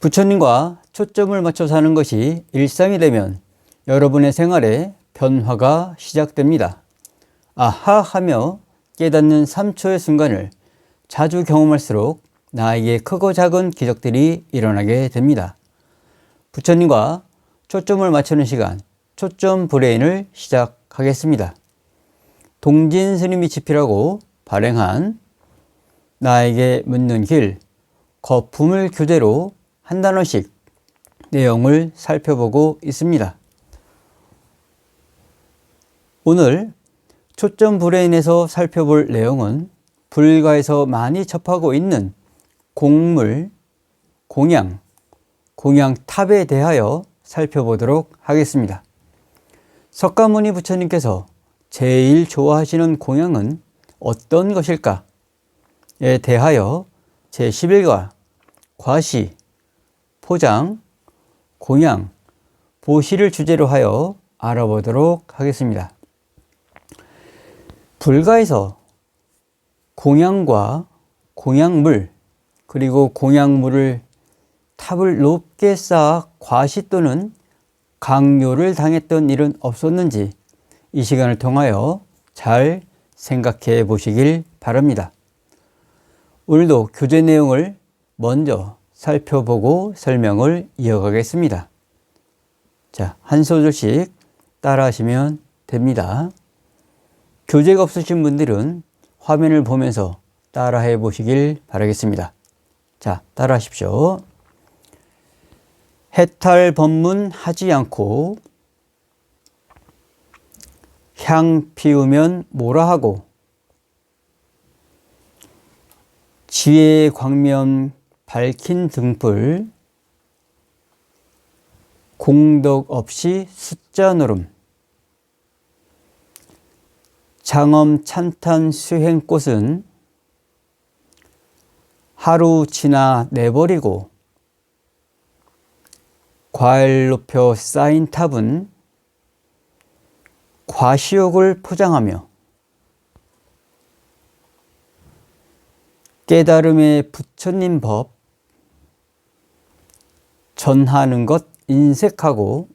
부처님과 초점을 맞춰 사는 것이 일상이 되면 여러분의 생활에 변화가 시작됩니다. 아하 하며 깨닫는 3초의 순간을 자주 경험할수록 나에게 크고 작은 기적들이 일어나게 됩니다. 부처님과 초점을 맞추는 시간, 초점 브레인을 시작하겠습니다. 동진 스님이 집필하고 발행한 나에게 묻는 길, 거품을 교재로 한 단어씩 내용을 살펴보고 있습니다. 오늘 초점 브레인에서 살펴볼 내용은 불가에서 많이 접하고 있는 공물, 공양탑에 대하여 살펴보도록 하겠습니다. 석가모니 부처님께서 제일 좋아하시는 공양은 어떤 것일까에 대하여 제11과 과시, 포장, 공양, 보시를 주제로 하여 알아보도록 하겠습니다. 불가에서 공양과 공양물, 그리고 공양물을 탑을 높게 쌓아 과시 또는 강요를 당했던 일은 없었는지 이 시간을 통하여 잘 생각해 보시길 바랍니다. 오늘도 교재 내용을 먼저 살펴보고 설명을 이어가겠습니다. 자, 한 소절씩 따라하시면 됩니다. 교재가 없으신 분들은 화면을 보면서 따라해 보시길 바라겠습니다. 자, 따라하십시오. 해탈 법문 하지 않고 향 피우면 뭐라 하고 지혜의 광명 밝힌 등불 공덕 없이 숫자 노름 장엄 찬탄 수행꽃은 하루 지나 내버리고 과일 높여 쌓인 탑은 과시욕을 포장하며 깨달음의 부처님 법 전하는 것 인색하고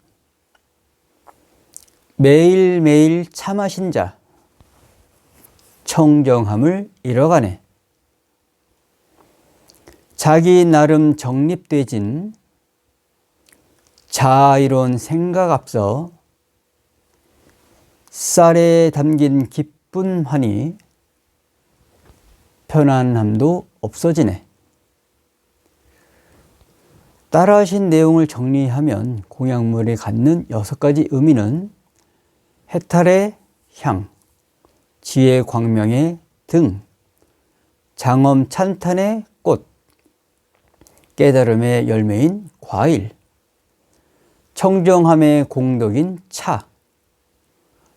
매일매일 참하신 자 청정함을 잃어가네. 자기 나름 정립되진 자아이론 생각 앞서 쌀에 담긴 기쁜 환희 편안함도 없어지네. 따라하신 내용을 정리하면 공양물이 갖는 6가지 의미는 해탈의 향, 지혜 광명의 등, 장엄 찬탄의 꽃, 깨달음의 열매인 과일, 청정함의 공덕인 차,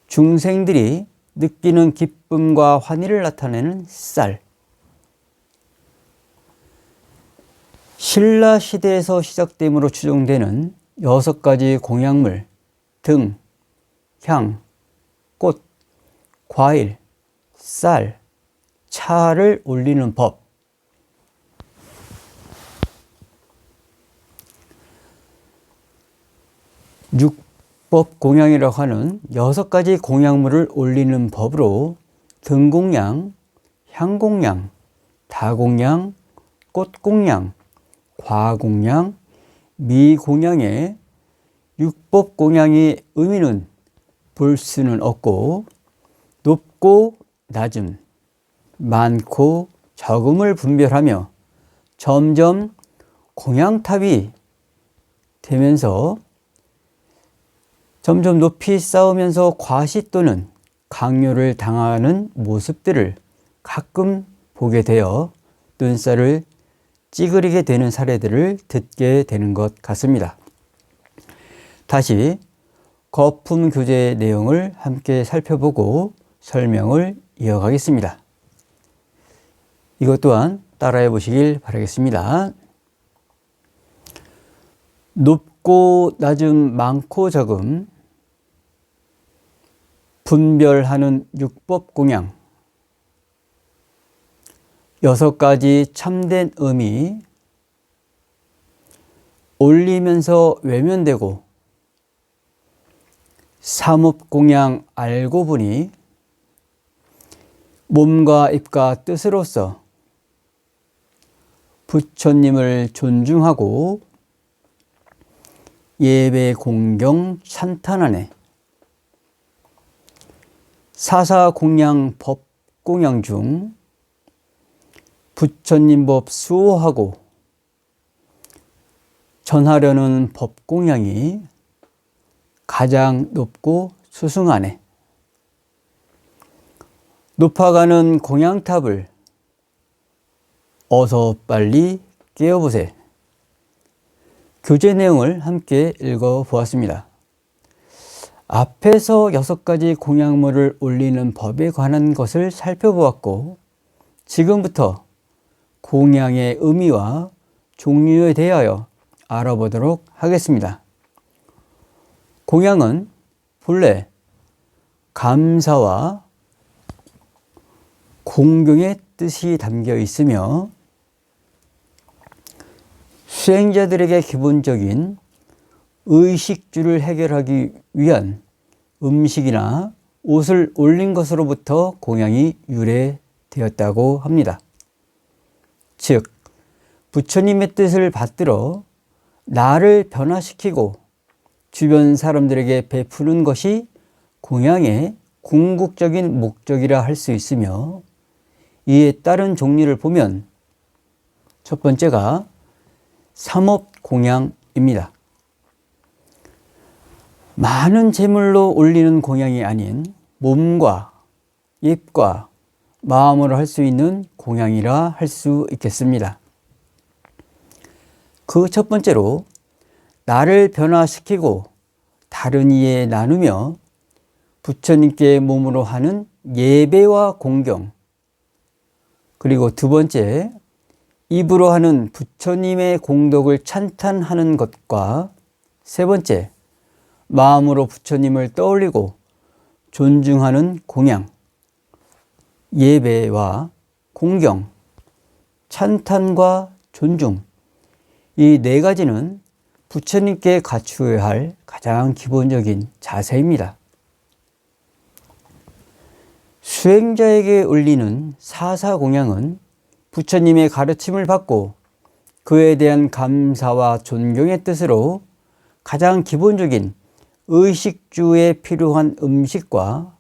중생들이 느끼는 기쁨과 환희를 나타내는 쌀. 신라 시대에서 시작됨으로 추정되는 6가지 공양물, 등, 향, 꽃, 과일, 쌀, 차를 올리는 법. 육법 공양이라고 하는 6가지 공양물을 올리는 법으로 등공양, 향공양, 다공양, 꽃공양, 과공양, 미공양의 육법 공양의 의미는 볼 수는 없고 높고 낮음, 많고 적음을 분별하며 점점 공양탑이 되면서 점점 높이 쌓으면서 과시 또는 강요를 당하는 모습들을 가끔 보게 되어 눈살을 찌그리게 되는 사례들을 듣게 되는 것 같습니다. 다시 거품 교재의 내용을 함께 살펴보고 설명을 이어가겠습니다. 이것 또한 따라해 보시길 바라겠습니다. 높고 낮음 많고 적음 분별하는 육법 공양 6가지 참된 의미 올리면서 외면되고 삼업공양 알고 보니 몸과 입과 뜻으로서 부처님을 존중하고 예배 공경 찬탄하네. 사사공양 법공양 중 부처님 법 수호하고 전하려는 법공양이 가장 높고 수승하네. 높아가는 공양탑을 어서 빨리 깨어보세. 교재 내용을 함께 읽어보았습니다. 앞에서 6가지 공양물을 올리는 법에 관한 것을 살펴보았고, 지금부터 공양의 의미와 종류에 대하여 알아보도록 하겠습니다. 공양은 본래 감사와 공경의 뜻이 담겨 있으며 수행자들에게 기본적인 의식주를 해결하기 위한 음식이나 옷을 올린 것으로부터 공양이 유래되었다고 합니다. 즉, 부처님의 뜻을 받들어 나를 변화시키고 주변 사람들에게 베푸는 것이 공양의 궁극적인 목적이라 할 수 있으며, 이에 따른 종류를 보면 첫 번째가 삼업공양입니다. 많은 제물로 올리는 공양이 아닌 몸과 입과 마음으로 할 수 있는 공양이라 할 수 있겠습니다. 그 첫 번째로 나를 변화시키고 다른 이에 나누며 부처님께 몸으로 하는 예배와 공경, 그리고 두 번째, 입으로 하는 부처님의 공덕을 찬탄하는 것과 세 번째, 마음으로 부처님을 떠올리고 존중하는 공양, 예배와 공경, 찬탄과 존중, 이 네 가지는 부처님께 갖추어야 할 가장 기본적인 자세입니다. 수행자에게 올리는 사사공양은 부처님의 가르침을 받고 그에 대한 감사와 존경의 뜻으로 가장 기본적인 의식주에 필요한 음식과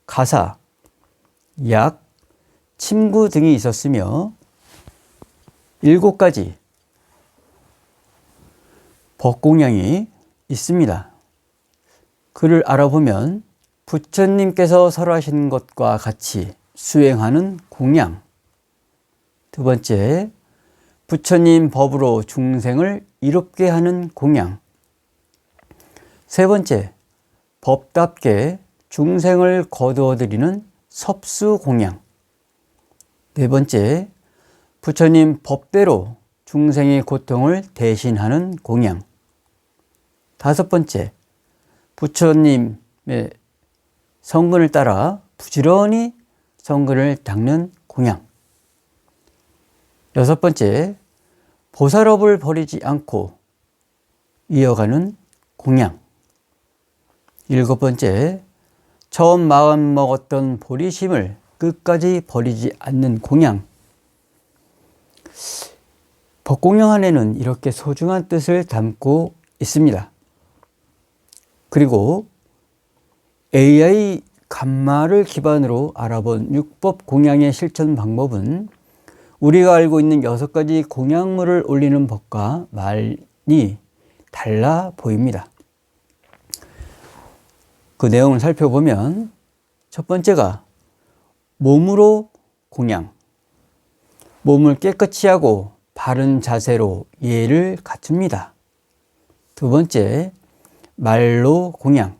가사, 약, 침구 등이 있었으며 7가지 법공양이 있습니다. 그를 알아보면 부처님께서 설하신 것과 같이 수행하는 공양, 두 번째, 부처님 법으로 중생을 이롭게 하는 공양, 세 번째, 법답게 중생을 거두어들이는 섭수공양, 네 번째, 부처님 법대로 중생의 고통을 대신하는 공양, 다섯 번째, 부처님의 성근을 따라 부지런히 성근을 닦는 공양, 여섯 번째, 보살업을 버리지 않고 이어가는 공양, 일곱 번째, 처음 마음 먹었던 보리심을 끝까지 버리지 않는 공양. 법공양 안에는 이렇게 소중한 뜻을 담고 있습니다. 그리고 AI 감마를 기반으로 알아본 육법 공양의 실천 방법은 우리가 알고 있는 6가지 공양물을 올리는 법과 많이 달라 보입니다. 그 내용을 살펴보면 첫 번째가 몸으로 공양, 몸을 깨끗이 하고 바른 자세로 예를 갖춥니다. 두 번째, 말로 공양,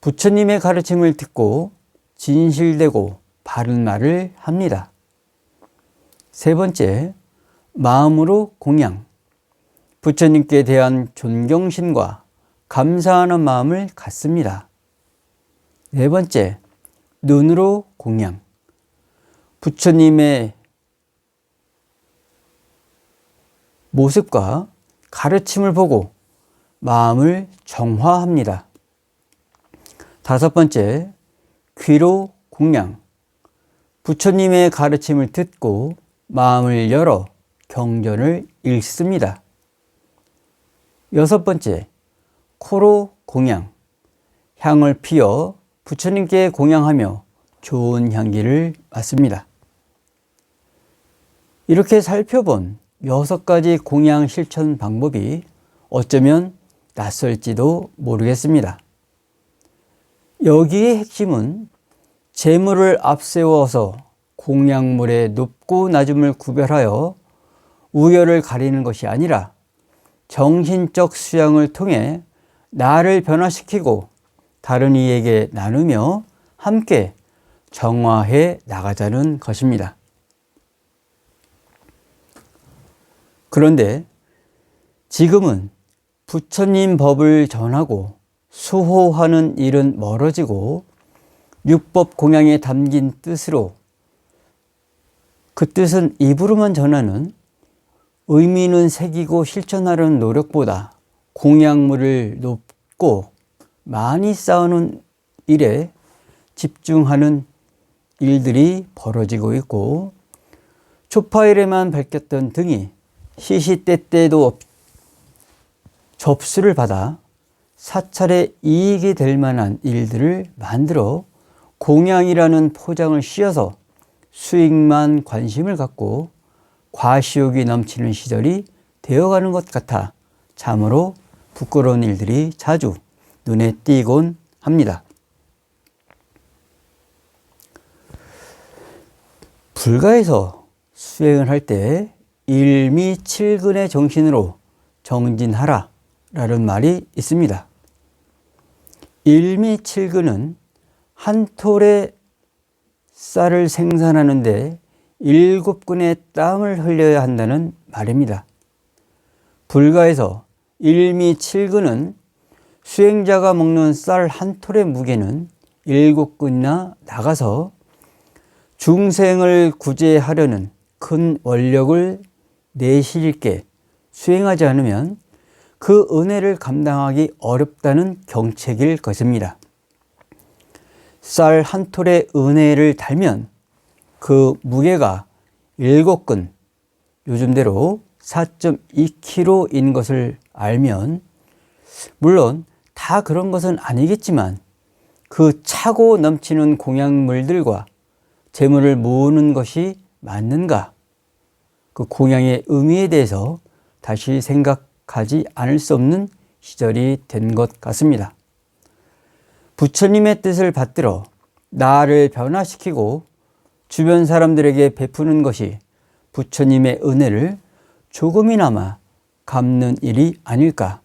부처님의 가르침을 듣고 진실되고 바른 말을 합니다. 세 번째, 마음으로 공양, 부처님께 대한 존경심과 감사하는 마음을 갖습니다. 네 번째, 눈으로 공양, 부처님의 모습과 가르침을 보고 마음을 정화합니다. 다섯 번째, 귀로 공양. 부처님의 가르침을 듣고 마음을 열어 경전을 읽습니다. 여섯 번째, 코로 공양. 향을 피워 부처님께 공양하며 좋은 향기를 맡습니다. 이렇게 살펴본 6가지 공양 실천 방법이 어쩌면 낯설지도 모르겠습니다. 여기의 핵심은 재물을 앞세워서 공양물의 높고 낮음을 구별하여 우열을 가리는 것이 아니라 정신적 수양을 통해 나를 변화시키고 다른 이에게 나누며 함께 정화해 나가자는 것입니다. 그런데 지금은 부처님 법을 전하고 수호하는 일은 멀어지고 율법 공양에 담긴 뜻으로 그 뜻은 입으로만 전하는 의미는 새기고 실천하려는 노력보다 공양물을 높고 많이 쌓아놓은 일에 집중하는 일들이 벌어지고 있고 초파일에만 밝혔던 등이 시시때때도 접수를 받아 사찰에 이익이 될 만한 일들을 만들어 공양이라는 포장을 씌워서 수익만 관심을 갖고 과시욕이 넘치는 시절이 되어가는 것 같아 참으로 부끄러운 일들이 자주 눈에 띄곤 합니다. 불가에서 수행을 할 때 일미칠근의 정신으로 정진하라 라는 말이 있습니다. 일미칠근은 한 톨의 쌀을 생산하는데 7근의 땀을 흘려야 한다는 말입니다. 불가에서 일미칠근은 수행자가 먹는 쌀 한 톨의 무게는 7근이나 나가서 중생을 구제하려는 큰 원력을 내실 있게 수행하지 않으면 그 은혜를 감당하기 어렵다는 경책일 것입니다. 쌀 한 톨의 은혜를 달면 그 무게가 7근, 요즘대로 4.2kg인 것을 알면 물론 다 그런 것은 아니겠지만 그 차고 넘치는 공양물들과 재물을 모으는 것이 맞는가? 그 공양의 의미에 대해서 다시 생각하지 않을 수 없는 시절이 된 것 같습니다. 부처님의 뜻을 받들어 나를 변화시키고 주변 사람들에게 베푸는 것이 부처님의 은혜를 조금이나마 갚는 일이 아닐까,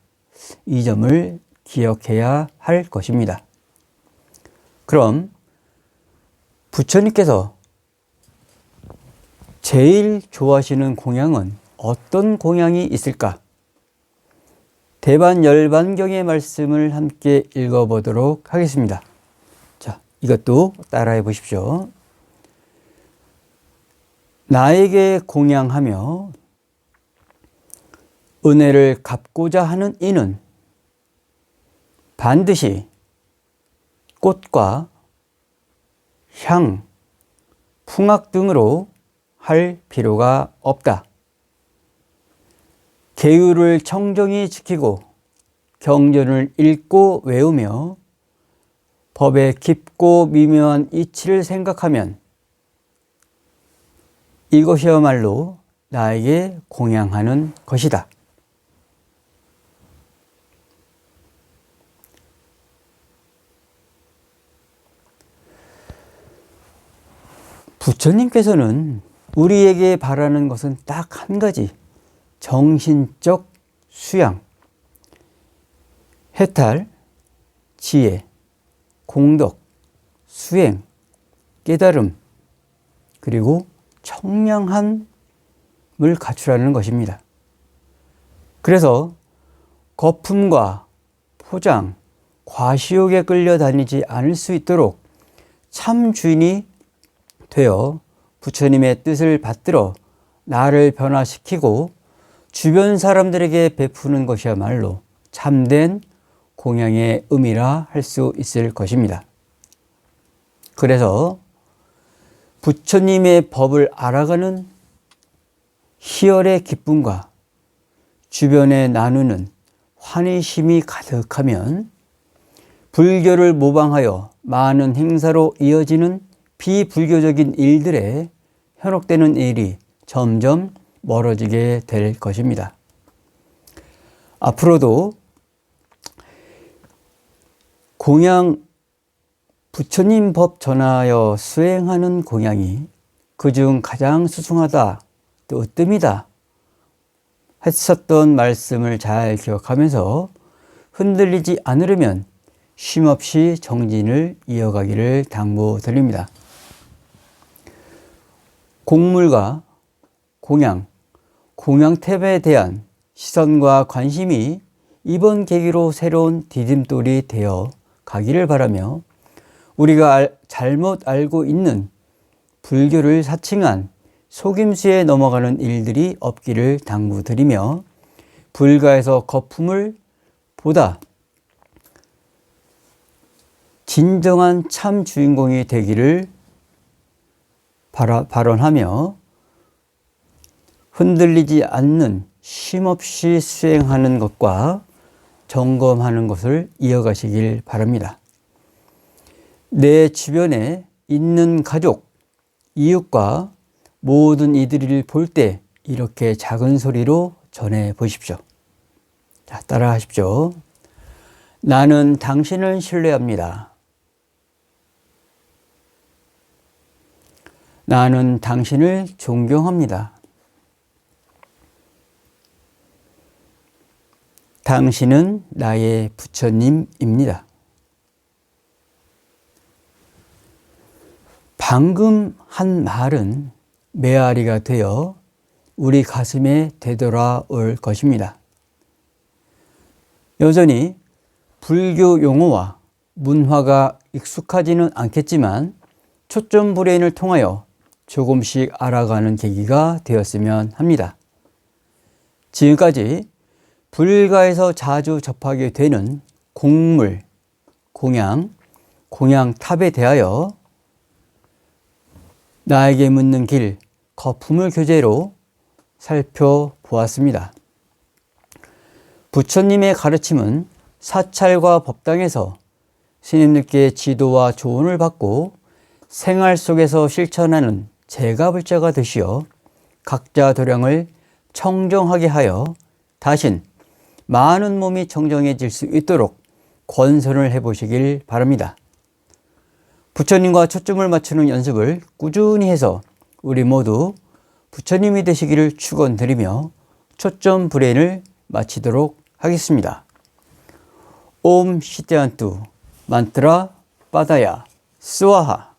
이 점을 기억해야 할 것입니다. 그럼 부처님께서 제일 좋아하시는 공양은 어떤 공양이 있을까? 대반열반경의 말씀을 함께 읽어보도록 하겠습니다. 자, 이것도 따라해 보십시오. 나에게 공양하며 은혜를 갚고자 하는 이는 반드시 꽃과 향, 풍악 등으로 할 필요가 없다. 계율을 청정히 지키고 경전을 읽고 외우며 법의 깊고 미묘한 이치를 생각하면 이것이야말로 나에게 공양하는 것이다. 부처님께서는 우리에게 바라는 것은 딱 한 가지, 정신적 수양, 해탈, 지혜, 공덕, 수행, 깨달음, 그리고 청량함을 갖추라는 것입니다. 그래서 거품과 포장, 과시욕에 끌려다니지 않을 수 있도록 참 주인이 되어 부처님의 뜻을 받들어 나를 변화시키고 주변 사람들에게 베푸는 것이야말로 참된 공양의 의미라 할 수 있을 것입니다. 그래서 부처님의 법을 알아가는 희열의 기쁨과 주변에 나누는 환희심이 가득하면 불교를 모방하여 많은 행사로 이어지는 비불교적인 일들에 현혹되는 일이 점점 멀어지게 될 것입니다. 앞으로도 공양, 부처님 법 전하여 수행하는 공양이 그중 가장 수승하다 또 으뜸이다 했었던 말씀을 잘 기억하면서 흔들리지 않으려면 쉼없이 정진을 이어가기를 당부드립니다. 공물과 공양, 공양템에 대한 시선과 관심이 이번 계기로 새로운 디딤돌이 되어 가기를 바라며 우리가 잘못 알고 있는 불교를 사칭한 속임수에 넘어가는 일들이 없기를 당부드리며 불가에서 거품을 보다 진정한 참 주인공이 되기를 발언하며 흔들리지 않는 쉼없이 수행하는 것과 점검하는 것을 이어가시길 바랍니다. 내 주변에 있는 가족, 이웃과 모든 이들을 볼 때 이렇게 작은 소리로 전해 보십시오. 자, 따라 하십시오. 나는 당신을 신뢰합니다. 나는 당신을 존경합니다. 당신은 나의 부처님입니다. 방금 한 말은 메아리가 되어 우리 가슴에 되돌아올 것입니다. 여전히 불교 용어와 문화가 익숙하지는 않겠지만 초점 브레인을 통하여 조금씩 알아가는 계기가 되었으면 합니다. 지금까지 불가에서 자주 접하게 되는 공물, 공양, 공양탑에 대하여 나에게 묻는 길, 거품을 교재로 살펴보았습니다. 부처님의 가르침은 사찰과 법당에서 스님들께 지도와 조언을 받고 생활 속에서 실천하는 제가불자가 되시어 각자 도량을 청정하게 하여 다신 많은 몸이 청정해질 수 있도록 권선을 해보시길 바랍니다. 부처님과 초점을 맞추는 연습을 꾸준히 해서 우리 모두 부처님이 되시기를 축원드리며 초점 브레인을 마치도록 하겠습니다. 옴 시대한뚜 만트라 빠다야 스와하.